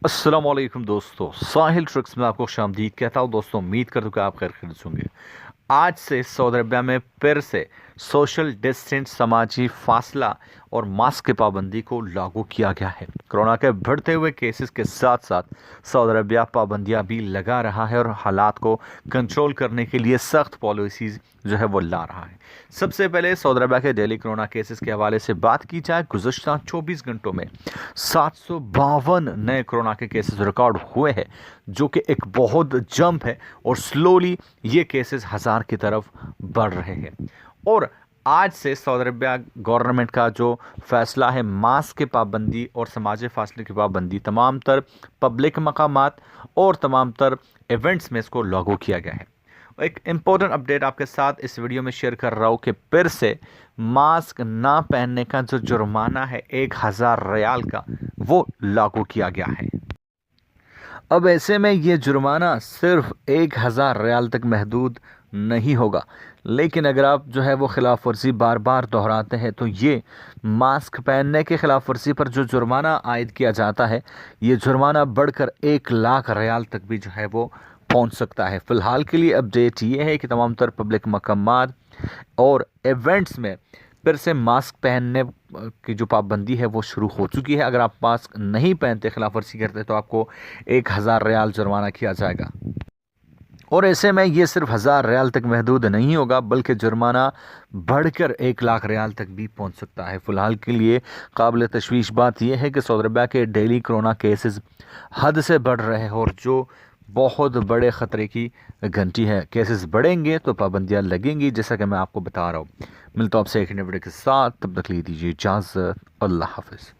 अस्सलाम वालेकुम दोस्तों, साहिल ट्रिक्स में आपको खुशामदीद कहता हूँ। दोस्तों, उम्मीद करता हूँ कि आप खैर खैरियत से होंगे। आज से सऊदी अरबिया में फिर से सोशल डिस्टेंस, समाजी फासला और मास्क की पाबंदी को लागू किया गया है। कोरोना के बढ़ते हुए केसेस के साथ साथ सऊदी अरबिया पाबंदियां भी लगा रहा है और हालात को कंट्रोल करने के लिए सख्त पॉलिसीज जो है वो ला रहा है। सबसे पहले सऊदी अरबिया के डेली कोरोना केसेस के हवाले से बात की जाए। गुज़श्ता 24 घंटों में 752 नए कोरोना के केसेस रिकॉर्ड हुए हैं, जो कि एक बहुत जंप है और स्लोली ये केसेस हज़ार की तरफ बढ़ रहे हैं। और आज से सऊदी अरबिया गवर्नमेंट का जो फैसला है, मास्क की पाबंदी और समाजी फासले की पाबंदी तमाम तर पब्लिक मकामात और तमाम तर इवेंट्स में इसको लागू किया गया है। एक इम्पोर्टेंट अपडेट आपके साथ इस वीडियो में शेयर कर रहा हूँ कि फिर से मास्क ना पहनने का जो जुर्माना है 1000 रियाल का, वो लागू किया गया है। अब ऐसे में ये जुर्माना सिर्फ 1000 रियाल तक महदूद नहीं होगा, लेकिन अगर आप जो है वो खिलाफ वर्जी बार बार दोहराते हैं तो ये मास्क पहनने के खिलाफ वर्जी पर जो जुर्माना आयद किया जाता है, ये जुर्माना बढ़कर 1 लाख रियाल तक भी जो है वो पहुंच सकता है। फ़िलहाल के लिए अपडेट ये है कि तमाम तर पब्लिक मकामात और इवेंट्स में फिर से मास्क पहनने की जो पाबंदी है वो शुरू हो चुकी है। अगर आप मास्क नहीं पहनते, खिलाफ वर्जी करते, तो आपको 1000 रियाल जुर्माना किया जाएगा। और ऐसे में ये सिर्फ 1000 रियाल तक महदूद नहीं होगा, बल्कि जुर्माना बढ़कर 1 लाख रियाल तक भी पहुंच सकता है। फ़िलहाल के लिए काबिल तशवीश बात यह है कि सऊदी अरबिया के डेली कोरोना केसेस हद से बढ़ रहे हैं और जो बहुत बड़े ख़तरे की घंटी है। केसेस बढ़ेंगे तो पाबंदियाँ लगेंगी, जैसा कि मैं आपको बता रहा हूँ। मिलता हूँ आपसे एक नए वीडियो के साथ, तब तक ले दीजिए इजाज़त। अल्लाह हाफ़िज़।